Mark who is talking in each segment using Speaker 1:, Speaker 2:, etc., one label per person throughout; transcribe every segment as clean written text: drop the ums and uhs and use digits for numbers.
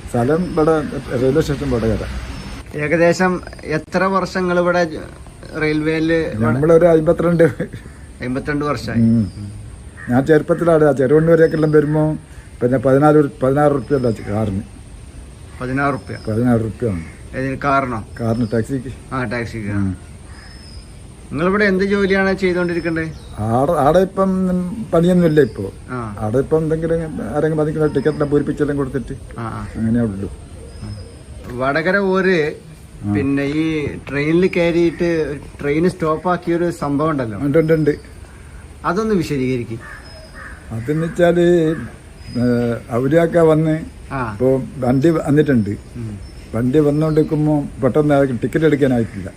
Speaker 1: സ്ഥലം ഇവിടെ railway station Vadakara.
Speaker 2: ഏകദേശം എത്ര വർഷങ്ങൾ ഇവിടെ റെയിൽവേയില്?
Speaker 1: നമ്മളൊരു
Speaker 2: 52 വർഷമായി.
Speaker 1: ഞാൻ ചെറുപ്പത്തിലാണ് ചെറുവണ്ണൂരേക്കെല്ലാം വരുമ്പോ പിന്നെ 16 റുപ്യ കാറിന്.
Speaker 2: 16
Speaker 1: റുപ്യ കാറിന് ടാക്സിക്ക്.
Speaker 2: ടാക്സിക്ക്. നിങ്ങളിവിടെ എന്ത് ജോലിയാണ് ചെയ്തോണ്ടിരിക്കണ്ടേ?
Speaker 1: ആടെ ഇപ്പം പണിയൊന്നുമില്ല ഇപ്പൊ. ആടെ ഇപ്പം എന്തെങ്കിലും ആരെങ്കിലും പതിക്കുന്ന ടിക്കറ്റെല്ലാം പൂരിപ്പിച്ചെല്ലാം കൊടുത്തിട്ട് അങ്ങനെ ഉള്ളു.
Speaker 2: വടകര ഊര് പിന്നെ ഈ ട്രെയിനിൽ കയറിയിട്ട് ട്രെയിൻ സ്റ്റോപ്പ് ആക്കിയൊരു സംഭവം ഉണ്ടല്ലോ.
Speaker 1: ഉണ്ട്.
Speaker 2: അതൊന്ന് വിശദീകരിക്കും.
Speaker 1: അതെന്ന് വെച്ചാല് അവരൊക്കെ വന്ന് ഇപ്പൊ വണ്ടി വന്നിട്ടുണ്ട്. വണ്ടി വന്നുകൊണ്ടിരിക്കുമ്പോ പെട്ടെന്ന് ടിക്കറ്റ് എടുക്കാനായിട്ടില്ല.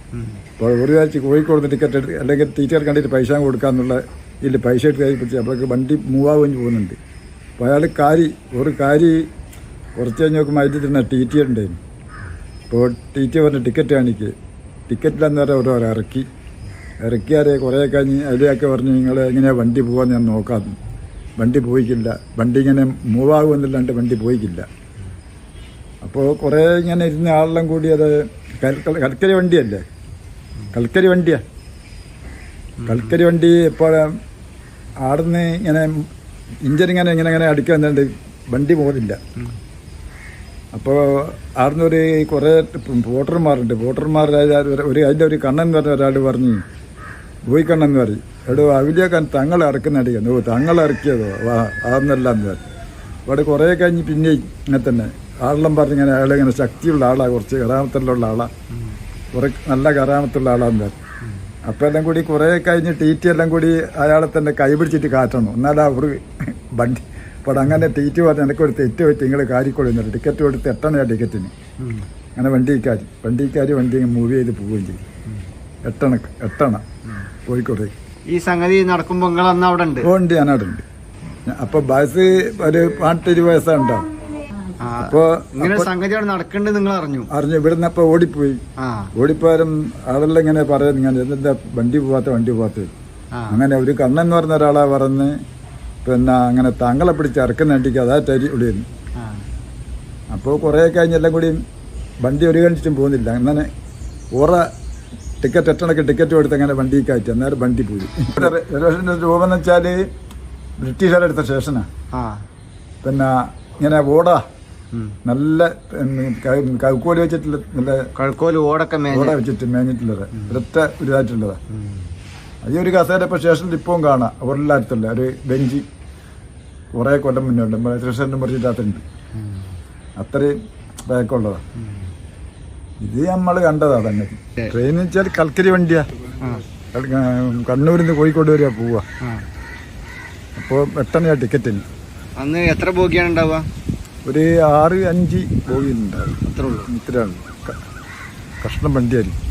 Speaker 1: അപ്പോൾ ഒരു ആഴ്ച കോഴിക്കോട് ടിക്കറ്റ് എടുത്ത് അല്ലെങ്കിൽ ടീച്ചർ കണ്ടിട്ട് പൈസ കൊടുക്കാന്നുള്ള ഇതിൽ പൈസ എടുത്ത് കഴിപ്പിച്ച് അപ്പോഴേക്ക് വണ്ടി മൂവാകും പോകുന്നുണ്ട്. അപ്പോൾ അയാൾ ഒരു കുറച്ച് കഴിഞ്ഞ് നോക്കുമ്പോൾ അതിൽ തന്നെ ടി ഉണ്ടായിരുന്നു. അപ്പോൾ ടി പറഞ്ഞ ടിക്കറ്റ് കാണിക്കുക. ടിക്കറ്റിലെന്ന് പറഞ്ഞാൽ ഓരോ ഇറക്കിയാരെ കുറേ കഴിഞ്ഞ് അതിലൊക്കെ പറഞ്ഞ് നിങ്ങൾ എങ്ങനെയാണ് വണ്ടി പോകാമെന്ന് ഞാൻ നോക്കാം. വണ്ടി പോയിക്കില്ല. വണ്ടി ഇങ്ങനെ മൂവാകുമെന്നല്ലാണ്ട് വണ്ടി പോയിക്കില്ല. അപ്പോൾ കുറേ ഇങ്ങനെ ഇരുന്ന ആളെല്ലാം കൂടി അത് കൽക്കരി വണ്ടിയല്ലേ, കൽക്കരി വണ്ടി ഇപ്പോൾ ആടുന്ന് ഇങ്ങനെ ഇഞ്ചൻ ഇങ്ങനെ അടിക്കുന്നുണ്ട്, വണ്ടി പോകുന്നില്ല. അപ്പോൾ ആടുന്നൊരു കുറേ വോട്ടർമാരുണ്ട്. അതിൻ്റെ ഒരു കണ്ണൻ എന്ന് പറഞ്ഞ ഒരാൾ പറഞ്ഞു, കണ്ണൻ എന്ന് പറയും, എടോ അവലിയാക്കാൻ തങ്ങൾ ഇറക്കുന്നടിക്കുന്നു. തങ്ങൾ ഇറക്കിയതോ അതൊന്നല്ല എന്ന് പറഞ്ഞു. അവിടെ കുറേ കഴിഞ്ഞ് പിന്നെ ഇങ്ങനെ തന്നെ ആളെല്ലാം പറഞ്ഞിങ്ങനെ അയാളിങ്ങനെ ശക്തിയുള്ള ആളാണ്, കുറച്ച് കറാമത്തുള്ള ആളാണ്, കുറേ നല്ല കറാമത്തുള്ള ആളാന്ന് പറഞ്ഞു. അപ്പം എല്ലാം കൂടി കുറേ കഴിഞ്ഞ് ടി എല്ലാം കൂടി അയാളെ തന്നെ കൈപിടിച്ചിട്ട് കാറ്റണം, എന്നാലും അവർ വണ്ടി. അപ്പോൾ അങ്ങനെ ടി പറഞ്ഞ് എനിക്കൊരു തെറ്റ് പറ്റി, നിങ്ങൾ കാരിക്കൊള്ളുന്നില്ല, ടിക്കറ്റ് കൊടുത്ത് 8 ടിക്കറ്റിന്. അങ്ങനെ വണ്ടിക്കാരി വണ്ടി മൂവ് ചെയ്ത് പോവുകയും ചെയ്യും. 8 കോഴിക്കോട്.
Speaker 2: ഈ സംഗതി നടക്കുമ്പോൾ നിങ്ങൾ അന്ന് അവിടെ ഉണ്ട്?
Speaker 1: ഉണ്ട്, ഞാനവിടെ ഉണ്ട്. അപ്പോൾ ബസ് ഒരു 20 വയസ്സുണ്ടാവും. അപ്പോ
Speaker 2: ഇങ്ങനെ സംഗതി നടക്കേണ്ടത് നിങ്ങൾ അറിഞ്ഞു?
Speaker 1: ഇവിടുന്ന് അപ്പൊ ഓടിപ്പോയാലും ആളെല്ലാം ഇങ്ങനെ പറയാൻ, ഇങ്ങനെ എന്താ വണ്ടി പോവാത്ത. അങ്ങനെ ഒരു കണ്ണൻ എന്ന് പറഞ്ഞ ഒരാളെ പറഞ്ഞ് പിന്നെ അങ്ങനെ താങ്കളെ പിടിച്ച് ഇറക്കുന്ന വണ്ടിക്ക് അതാ തരി ഇവിടെയായിരുന്നു. അപ്പോൾ കുറേ കഴിഞ്ഞെല്ലാം കൂടി വണ്ടി ഒരു കണ്ടിട്ടും പോകുന്നില്ല. അങ്ങനെ ടിക്കറ്റ് 8 ടിക്കറ്റ് കൊടുത്ത് അങ്ങനെ വണ്ടി കയറ്റി. അന്നേരം വണ്ടി പോയി. രൂപ എന്ന് വെച്ചാൽ ബ്രിട്ടീഷുകാരെടുത്ത സ്റ്റേഷനാ. പിന്നെ ഇങ്ങനെ നല്ല കഴുക്കോല് വെച്ചിട്ടുള്ള നല്ല ഓട വെച്ചിട്ട് മേഞ്ഞിട്ടുള്ളത് ഒരൊറ്റ ഇതായിട്ടുള്ളതാ. ഈ ഒരു കസേര ഇപ്പോൾ സ്റ്റേഷനിൽ ഇപ്പവും കാണാം. അവരെല്ലായിരത്തല്ല ഒരു ബെഞ്ച് കുറേ കൊല്ലം മുന്നേ ഉണ്ട്. സ്റ്റേഷൻ്റെ മുറിച്ചിട്ടാത്തുണ്ട്. അത്രയും ബാക്കുള്ളതാ. ഇത് നമ്മൾ കണ്ടതാ തന്നെ. ട്രെയിൻ വെച്ചാൽ കൽക്കരി വണ്ടിയാ. കണ്ണൂരിൽ നിന്ന് കോഴിക്കോട് വരെയാ പോവാ. അപ്പോൾ 8 ടിക്കറ്റിന്.
Speaker 2: അന്ന് എത്ര ബോഗിയാണ് ഉണ്ടാവുക?
Speaker 1: ഒരു 6-5 ബോഗിയുണ്ടാവും. ഇത്രയാണ്. കഷ്ണം വണ്ടിയായിരിക്കും.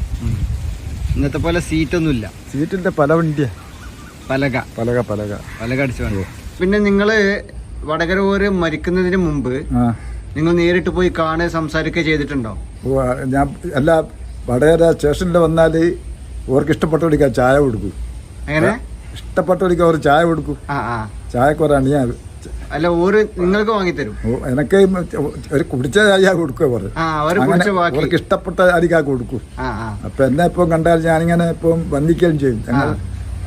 Speaker 2: ഇന്നത്തെ പോലെ സീറ്റൊന്നുമില്ല.
Speaker 1: സീറ്റിന്റെ പല വണ്ടിയാ.
Speaker 2: പലക അടിച്ചു വേണം. പിന്നെ നിങ്ങള് വടകര ഊര് മരിക്കുന്നതിന് മുമ്പ് നിങ്ങൾ നേരിട്ട് പോയി കാണുക സംസാരിക്കുക ചെയ്തിട്ടുണ്ടോ?
Speaker 1: ഞാൻ അല്ല, വടകര സ്റ്റേഷനിൽ വന്നാല് ഓർക്ക് ഇഷ്ടപ്പെട്ടവർക്ക് ചായ കൊടുക്കും.
Speaker 2: എങ്ങനെ
Speaker 1: ഇഷ്ടപ്പെട്ടവർക്ക് അവർ ചായ കൊടുക്കും. ചായക്കൊരാണ് ഞാൻ
Speaker 2: അല്ല, ഓര് നിങ്ങൾക്ക് വാങ്ങിത്തരും.
Speaker 1: എനിക്ക് ഒരു കുടിച്ച ചായ കൊടുക്കുക. അവർക്ക് ഇഷ്ടപ്പെട്ട അരിക്കാ കൊടുക്കും. അപ്പൊ എന്നെ ഇപ്പം കണ്ടാൽ ഞാനിങ്ങനെ ഇപ്പം വന്ദിക്കുകയും ചെയ്യും.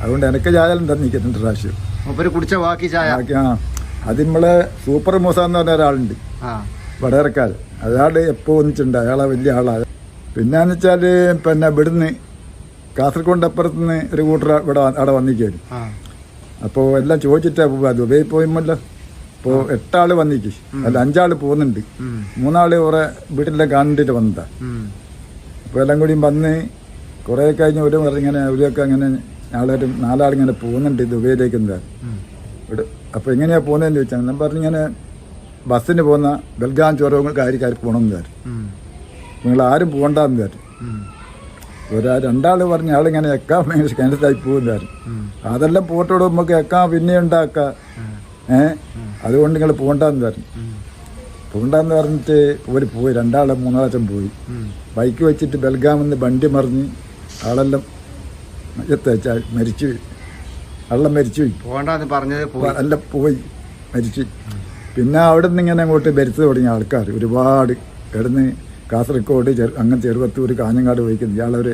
Speaker 1: അതുകൊണ്ട് എനിക്ക് ചായ തന്നിട്ടുണ്ട് പ്രാവശ്യം.
Speaker 2: കുടിച്ച ബാക്കി ചായ.
Speaker 1: അത് നമ്മളെ സൂപ്പർ മൂസ എന്ന് പറഞ്ഞ ഒരാളുണ്ട്, വടകരക്കാരൻ. അയാൾ എപ്പോൾ ഒന്നിച്ചിട്ടുണ്ട്. അയാളെ വലിയ ആളാണ്. പിന്നെന്ന് വെച്ചാല് പിന്നെ ഇവിടുന്ന് കാസർഗോഡ് അപ്പുറത്തുനിന്ന് ഒരു കൂട്ടർ അവിടെ വന്നിക്കായിരുന്നു. അപ്പോൾ എല്ലാം ചോദിച്ചിട്ടാ പോവാ. ദുബൈ പോയുമല്ലോ. ഇപ്പോൾ 8 ആള് വന്നിക്ക്. അല്ല 5 ആള് പോകുന്നുണ്ട്. 3 ആള് കുറെ വീട്ടിലെല്ലാം കാണേണ്ടിട്ട് വന്നതാ. അപ്പോൾ എല്ലാം കൂടി വന്ന് കുറേ കഴിഞ്ഞ് ഒരു ഇങ്ങനെ അവരൊക്കെ അങ്ങനെ ആളൊരു 4 ആളിങ്ങനെ പോകുന്നുണ്ട് ദുബൈയിലേക്ക്. എന്താ അപ്പോൾ എങ്ങനെയാ പോകുന്നതെന്ന് ചോദിച്ചാൽ ഞാൻ പറഞ്ഞിങ്ങനെ ബസ്സിന് പോകുന്ന ബൽഗാം ചോരവും കാര്യക്കാർ പോകണമെന്ന് കാര്യം. നിങ്ങൾ ആരും പോകണ്ടെന്ന് കാര്യം. 2 ആള് പറഞ്ഞ ആളിങ്ങനെ എക്കാൻ ഭയങ്കര കിണറ്റായി പോകുന്നതായിരുന്നു. അതെല്ലാം പോട്ടോട് നമുക്ക് എക്കാൻ പിന്നെ ഉണ്ടാക്കാം. അതുകൊണ്ട് നിങ്ങൾ പോകണ്ടെന്ന് പറഞ്ഞു. പോകണ്ടെന്ന് പറഞ്ഞിട്ട് ഒരു പോയി. 2 ആളെ 3 ആളച്ചൻ പോയി. ബൈക്ക് വെച്ചിട്ട് ബൽഗാമെന്ന് വണ്ടി മറിഞ്ഞ് ആളെല്ലാം മരിച്ചു. ആളെല്ലാം മരിച്ചു പോയി.
Speaker 2: അല്ല
Speaker 1: പോയി. മരിച്ച്. പിന്നെ അവിടെ നിന്ന് ഇങ്ങനെ അങ്ങോട്ട് ഭരിച്ചു തുടങ്ങിയ ആൾക്കാർ ഒരുപാട്. ഇവിടുന്ന് കാസർഗോഡ് അങ്ങനെ ചെറുവത്തൂർ കാഞ്ഞങ്ങാട് പോയിക്കുന്നു ഇയാളൊരു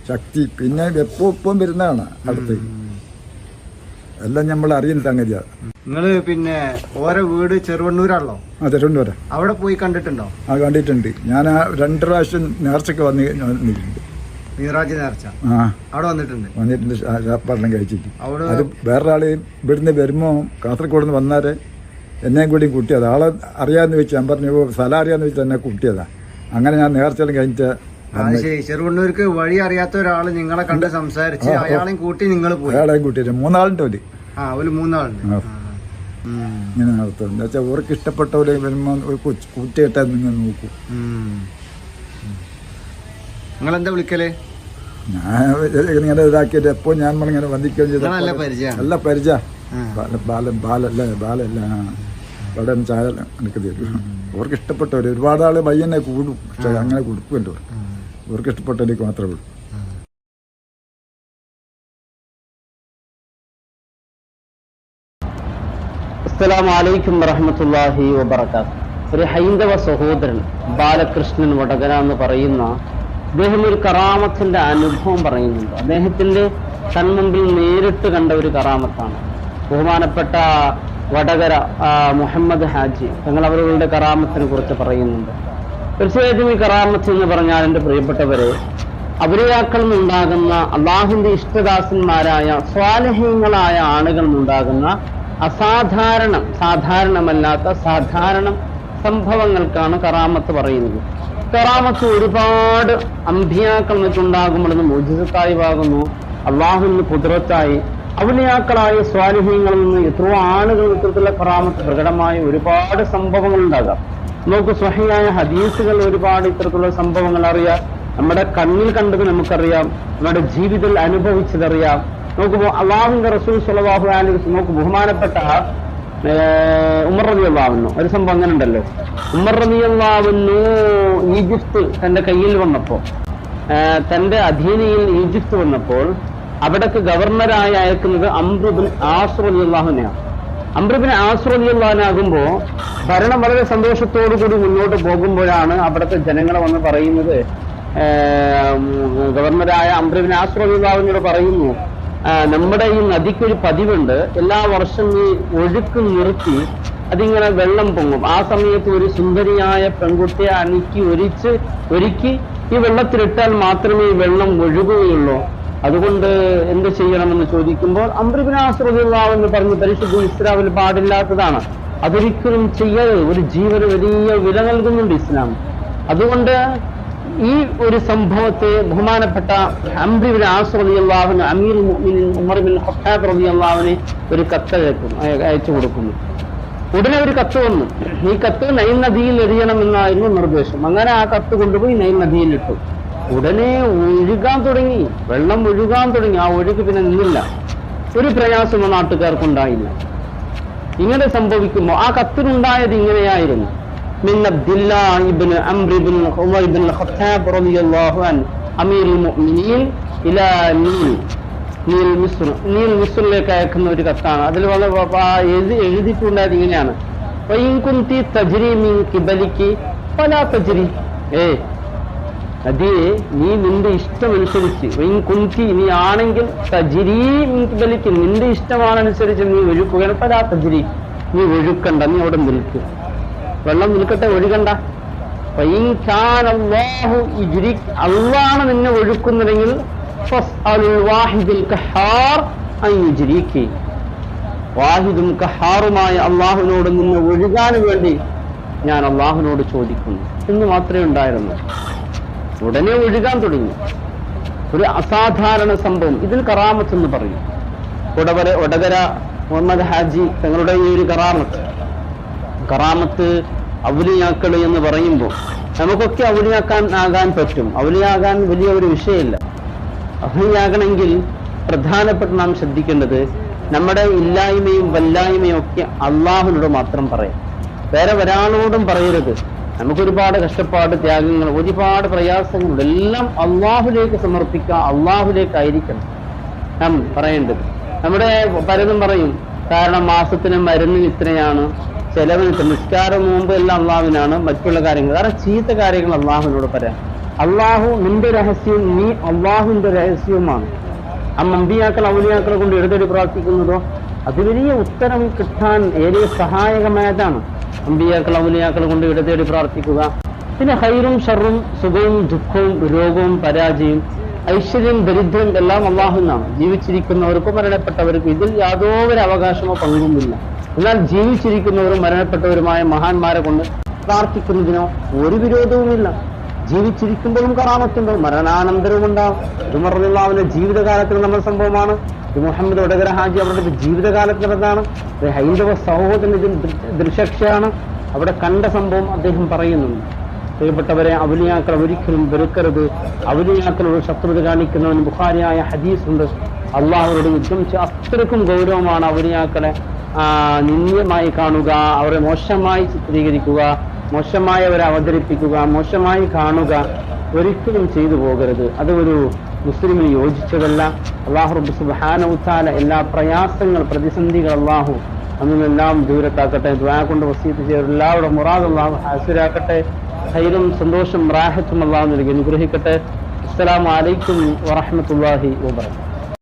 Speaker 1: ശക്തി. പിന്നെ എപ്പം വരുന്നതാണ് അടുത്ത്. എല്ലാം നമ്മൾ അറിയുന്ന സംഗതിയാണ്.
Speaker 2: നിങ്ങള് പിന്നെ ഓരോ വീട് ചെറുവണ്ണൂരാണല്ലോ?
Speaker 1: ആ, ചെറുവണ്ണൂരാ.
Speaker 2: അവിടെ പോയി കണ്ടിട്ടുണ്ടോ?
Speaker 1: ആ, കണ്ടിട്ടുണ്ട്. ഞാൻ 2 പ്രാവശ്യം നേർച്ചയ്ക്ക് വന്നിട്ടുണ്ട്.
Speaker 2: മീറാജ് നേർച്ച
Speaker 1: ആ,
Speaker 2: അവിടെ വന്നിട്ടുണ്ട്.
Speaker 1: ശാപ്പാടെല്ലാം കഴിച്ചിട്ട്.
Speaker 2: അവിടെ
Speaker 1: അത് വേറൊരാള് ഇവിടുന്ന് വരുമ്പോ കാസർഗോഡ് നിന്ന് വന്നാല് എന്നെയും കൂടി കൂട്ടിയതാ. ആളെ അറിയാന്ന് വെച്ച് ഞാൻ പറഞ്ഞു സ്ഥലം അറിയാന്ന് വെച്ച് എന്നെ കൂട്ടിയതാ. അങ്ങനെ ഞാൻ നേർച്ചയെല്ലാം കഴിഞ്ഞിട്ട്.
Speaker 2: അത് ശരി. ചെറുവണ്ണൂർക്ക് വഴി അറിയാത്ത ഒരാള് നിങ്ങളെ കണ്ട് സംസാരിച്ച് അയാളെയും കൂട്ടി നിങ്ങൾ പോയി?
Speaker 1: അയാളെയും കൂട്ടിയിട്ട് 3 ആളുണ്ട് അവര്.
Speaker 2: ഒരു 3 ആളുണ്ട്.
Speaker 1: ഇങ്ങനെ നടത്തും. എന്താ വെച്ചാൽ അവർക്ക് ഇഷ്ടപ്പെട്ടവരെ വരുമ്പോ കൂട്ടിയിട്ടാ നിങ്ങൾ നോക്കൂ.
Speaker 2: നിങ്ങളെന്താ വിളിക്കല്?
Speaker 1: ഞാൻ ഇങ്ങനെ ഇതാക്കിയിട്ട് എപ്പോ ഞാൻ ഇങ്ങനെ വന്ദിക്കുകയും ചെയ്ത
Speaker 2: നല്ല പരിചയം.
Speaker 1: നല്ല പരിചയ. ബാലല്ല അവിടെ ചായ എനിക്ക് തരും. അവർക്ക് ഇഷ്ടപ്പെട്ടവര് ഒരുപാട് ആള് പയ്യനെ കൂടും. പക്ഷെ അങ്ങനെ കൊടുക്കുമല്ലോ. അവർക്ക് ഇഷ്ടപ്പെട്ടവർക്ക് മാത്രമേ ഉള്ളൂ.
Speaker 3: അസ്സലാമു അലൈക്കും വറഹ്മത്തുള്ളാഹി വബറകാതുഹു. ഒരു ഹൈന്ദവ സഹോദരൻ ബാലകൃഷ്ണൻ വടകര എന്ന് പറയുന്ന അദ്ദേഹം ഒരു കറാമത്തിന്റെ അനുഭവം പറയുന്നുണ്ട്. അദ്ദേഹത്തിന്റെ കൺമുമ്പിൽ നേരിട്ട് കണ്ട ഒരു കറാമത്താണ്. ബഹുമാനപ്പെട്ട വടകര മുഹമ്മദ് ഹാജി തങ്ങൾ അവരുടെ കറാമത്തിനെ കുറിച്ച് പറയുന്നുണ്ട്. തീർച്ചയായിട്ടും ഈ കറാമത്ത് എന്ന് പറഞ്ഞാൽ എൻ്റെ പ്രിയപ്പെട്ടവരെ, അവലിയാക്കളിൽ നിന്നുണ്ടാകുന്ന അള്ളാഹുവിന്റെ ഇഷ്ടദാസന്മാരായ സ്വാലിഹീങ്ങളായ ആളുകളിൽ നിന്നുണ്ടാകുന്ന സാധാരണമല്ലാത്ത സാധാരണ സംഭവങ്ങൾക്കാണ് കറാമത്ത് പറയുന്നത്. കറാമത്ത് ഒരുപാട് അമ്പിയാക്കൾ നിന്നുണ്ടാകുമ്പോഴത് മുഅ്ജിസത്തായി ആകുന്നു, അള്ളാഹുവിന് ഖുദ്റത്തായി. ഔലിയാക്കളായ സ്വാലിഹീങ്ങളിൽ നിന്ന് എത്രയോ ആളുകൾ ഇത്തരത്തിലുള്ള കറാമത്ത് പ്രകടമായ ഒരുപാട് സംഭവങ്ങൾ ഉണ്ടാകാം. നമുക്ക് സ്വഹീഹായ ഹദീസുകൾ ഒരുപാട് ഇത്തരത്തിലുള്ള സംഭവങ്ങൾ അറിയാം. നമ്മുടെ കണ്ണിൽ കണ്ടത് നമുക്കറിയാം, നമ്മുടെ ജീവിതത്തിൽ അനുഭവിച്ചതറിയാം. നോക്കുമ്പോൾ അള്ളാഹുവിന്റെ റസൂൽ സ്വല്ലല്ലാഹു അലൈഹി വസല്ലം, നോക്ക് ബഹുമാനപ്പെട്ട ഉമർ റളിയല്ലാഹു അൻഹു ഒരു സംഭവം അങ്ങനെ ഉണ്ടല്ലോ. ഉമർ റളിയല്ലാഹു അൻഹു ഈജിപ്ത് തന്റെ കയ്യിൽ വന്നപ്പോൾ, തന്റെ അധീനയിൽ ഈജിപ്ത് വന്നപ്പോൾ അവിടേക്ക് ഗവർണറായി അയക്കുന്നത് അംർ ഇബ്നു ആസ് റളിയല്ലാഹു അൻഹുവിനെയാണ്. അംർ ഇബ്നു ആസ് റളിയല്ലാഹു അൻഹു ആകുമ്പോൾ ഭരണം വളരെ സന്തോഷത്തോടു കൂടി മുന്നോട്ട് പോകുമ്പോഴാണ് അവിടുത്തെ ജനങ്ങൾ വന്ന് പറയുന്നത്, ഗവർണറായ അംർ ഇബ്നു ആസ് റളിയല്ലാഹു അൻഹുവിനോട് പറയുന്നു, നമ്മുടെ ഈ നദിക്കൊരു പതിവുണ്ട്, എല്ലാ വർഷം ഈ ഒഴുക്ക് നിർത്തി അതിങ്ങനെ വെള്ളം പൊങ്ങും. ആ സമയത്ത് ഒരു സുന്ദരിയായ പെൺകുട്ടിയെ ഒരുക്കി ഈ വെള്ളത്തിലിട്ടാൽ മാത്രമേ ഈ വെള്ളം ഒഴുകുകയുള്ളൂ. അതുകൊണ്ട് എന്ത് ചെയ്യണമെന്ന് ചോദിക്കുമ്പോൾ അംർ ഇബ്നു ആസ് റളിയല്ലാഹു അൻഹു പറഞ്ഞു, പരിശുദ്ധ ഇസ്ലാമിൽ പാടില്ലാത്തതാണ്, അതൊരിക്കലും ചെയ്യരുത്. ഒരു ജീവന് വലിയ വില നൽകുന്നുണ്ട് ഇസ്ലാം. അതുകൊണ്ട് ഈ ഒരു സംഭവത്തെ ബഹുമാനപ്പെട്ട അംർ ഇബ്നു ആസ് റളിയല്ലാഹു അൻഹു അമീറുൽ മുഅ്മിനീൻ ഉമർ ഇബ്നുൽ ഖത്താബ് റളിയല്ലാഹു അൻഹു ഒരു കത്ത് അയച്ചു കൊടുക്കുന്നു. ഉടനെ ഒരു കത്ത് വന്നു. ഈ കത്ത് നൈൽ നദിയിൽ എറിയണമെന്നായിരുന്നു നിർദ്ദേശം. അങ്ങനെ ആ കത്ത് കൊണ്ടുപോയി നൈൽ നദിയിലിട്ടു. ഉടനെ ഒഴുകാൻ തുടങ്ങി, വെള്ളം ഒഴുകാൻ തുടങ്ങി. ആ ഒഴുക്ക് പിന്നെ നിന്നില്ല. ഒരു പ്രയാസമോ നാട്ടുകാർക്കുണ്ടായില്ല. ഇങ്ങനെ സംഭവിക്കുമ്പോൾ ആ കത്തിനുണ്ടായത് ഇങ്ങനെയായിരുന്നു: من عبد الله بن عمرو بن عمر بن الخطاب رضي الله عنه أمير المؤمنين إلى നീൽ മിസ്റിലേക്ക് അയക്കുന്ന ഒരു കത്താണ്. അതിൽ വളരെ എഴുതിയിട്ടുണ്ടായത് ഇങ്ങനെയാണ്: വൈകുന്തി തജ്രി മിൻ കിബലിക്ക് ഫലാ തജ്രി. നദിയെ, നീ നിന്റെ ഇഷ്ടമനുസരിച്ച്, വൈകുന്തി നീ ആണെങ്കിൽ, തജ്രി മിൻ കിബലിക്ക് നിന്റെ ഇഷ്ടമാണനുസരിച്ച് നീ ഒഴുക്കുകയാണ്, ഫലാ തജ്രി നീ ഒഴുക്കണ്ട, നീ അവിടെ നിൽക്കുക, വെള്ളം നിൽക്കട്ടെ, ഒഴുകണ്ട. അള്ളാണ് നിന്നെ ഒഴുക്കുന്നതെങ്കിൽ വാഹിദും ഖഹാറുമായ അള്ളാഹുവിനോട് നിന്നെ ഒഴുകാൻ വേണ്ടി ഞാൻ അള്ളാഹുവിനോട് ചോദിക്കുന്നു എന്ന് മാത്രമേ ഉണ്ടായിരുന്നു. ഉടനെ ഒഴുകാൻ തുടങ്ങി. ഒരു അസാധാരണ സംഭവം. ഇതിൽ കറാമത്ത് എന്ന് പറയും. വടകര മുഹമ്മദ് ഹാജി തങ്ങളുടെ ഈ ഒരു കറാമത്ത് ഔലിയാക്കൾ എന്ന് പറയുമ്പോൾ നമുക്കൊക്കെ ആകാൻ പറ്റും. ഔലിയാകാൻ വലിയ ഒരു വിഷയമില്ല. ഔലിയാകണമെങ്കിൽ പ്രധാനപ്പെട്ട നാം ശ്രദ്ധിക്കേണ്ടത് നമ്മുടെ ഇല്ലായ്മയും വല്ലായ്മയും ഒക്കെ അള്ളാഹുവിനോട് മാത്രം പറയാം. വേറെ ഒരാളോടും പറയരുത്. നമുക്കൊരുപാട് കഷ്ടപ്പാട്, ത്യാഗങ്ങൾ, ഒരുപാട് പ്രയാസങ്ങളുണ്ട്. എല്ലാം അള്ളാഹുലേക്ക് സമർപ്പിക്കുക, അള്ളാഹുലേക്കായിരിക്കണം നാം പറയേണ്ടത്. നമ്മുടെ പലതും പറയും, കാരണം മാസത്തിന് മരുന്നിന് ഇത്രയാണ്, ചെലവിന് ഇത്ര, നിസ്കാരം മുമ്പ് എല്ലാം അള്ളാഹുവിനാണ്, മറ്റുള്ള കാര്യങ്ങൾ കാരണം ചീത്ത കാര്യങ്ങൾ അള്ളാഹുവിനോട് പറയാം. അള്ളാഹു നിന്റെ രഹസ്യവും നീ അള്ളാഹുവിന്റെ രഹസ്യവുമാണ്. ആ അമ്പിയാക്കൾ ഔലിയാക്കളെ കൊണ്ട് എഴുതേടി പ്രാർത്ഥിക്കുന്നതോ അത് വലിയ ഉത്തരം കിട്ടാൻ ഏറെ സഹായകമായതാണ്. അമ്പിയാക്കൾ ഔലിയാക്കളെ കൊണ്ട് ഇടതേടി പ്രാർത്ഥിക്കുക. പിന്നെ ഹൈറും ഷറും സുഖവും ദുഃഖവും രോഗവും പരാജയവും ഐശ്വര്യം ദരിദ്രം എല്ലാം അള്ളാഹുവിനാണ്. ജീവിച്ചിരിക്കുന്നവർക്കും മരണപ്പെട്ടവർക്കും ഇതിൽ യാതൊരു അവകാശമോ പങ്കുമില്ല. എന്നാൽ ജീവിച്ചിരിക്കുന്നവരും മരണപ്പെട്ടവരുമായ മഹാന്മാരെ കൊണ്ട് പ്രാർത്ഥിക്കുന്നതിനോ ഒരു വിരോധവുമില്ല. ജീവിച്ചിരിക്കുമ്പോഴും കറാമത്തുണ്ടോ, മരണാനന്തരവും ഉണ്ടാവും. ഉമറുള്ളാഹുവിന്റെ ജീവിതകാലത്തിൽ നമ്മുടെ സംഭവമാണ്. മുഹമ്മദ് വടകര ഹാജി അവരുടെ ജീവിതകാലത്തിൽ എന്താണ്, ഹൈന്ദവ സമൂഹത്തിന്റെ ദൃശക്ഷയാണ്. അവിടെ കണ്ട സംഭവം അദ്ദേഹം പറയുന്നുണ്ട്. പ്രിയപ്പെട്ടവരെ, ഔലിയാക്കൾ ഒരിക്കലും വെറുക്കരുത്. ഔലിയാക്കളോട് ശത്രുത കാണിക്കുന്നവന് ബുഖാരിയായ ഹദീസുണ്ട്. അള്ളാഹുവരോട് യുദ്ധം അത്രയ്ക്കും ഗൗരവമാണ് ഔലിയാക്കളെ നിന്ദ്യമായി കാണുക, അവരെ മോശമായി ചിത്രീകരിക്കുക, മോശമായി അവരെ അവതരിപ്പിക്കുക, മോശമായി കാണുക ഒരിക്കലും ചെയ്തു പോകരുത്. അത് ഒരു മുസ്ലിമിന് യോജിച്ചതല്ല. അള്ളാഹു റബ്ബ് സുബ്ഹാനഹു വ തആല എല്ലാ പ്രയാസങ്ങൾ പ്രതിസന്ധികൾ അള്ളാഹു അന്നെല്ലാം ദൂരത്താക്കട്ടെ. ദുആ കൊണ്ട് വസീയത്ത് ചെയ്ത എല്ലാവരുടെ മുറാദ് അള്ളാഹു ഹാസിലാക്കട്ടെ. ഖൈറും സന്തോഷം റാഹത്തും അള്ളാഹു നൽകി അനുഗ്രഹിക്കട്ടെ. അസ്സലാമു അലൈക്കും വറഹ്മത്തുള്ളാഹി വബറകാതുഹു.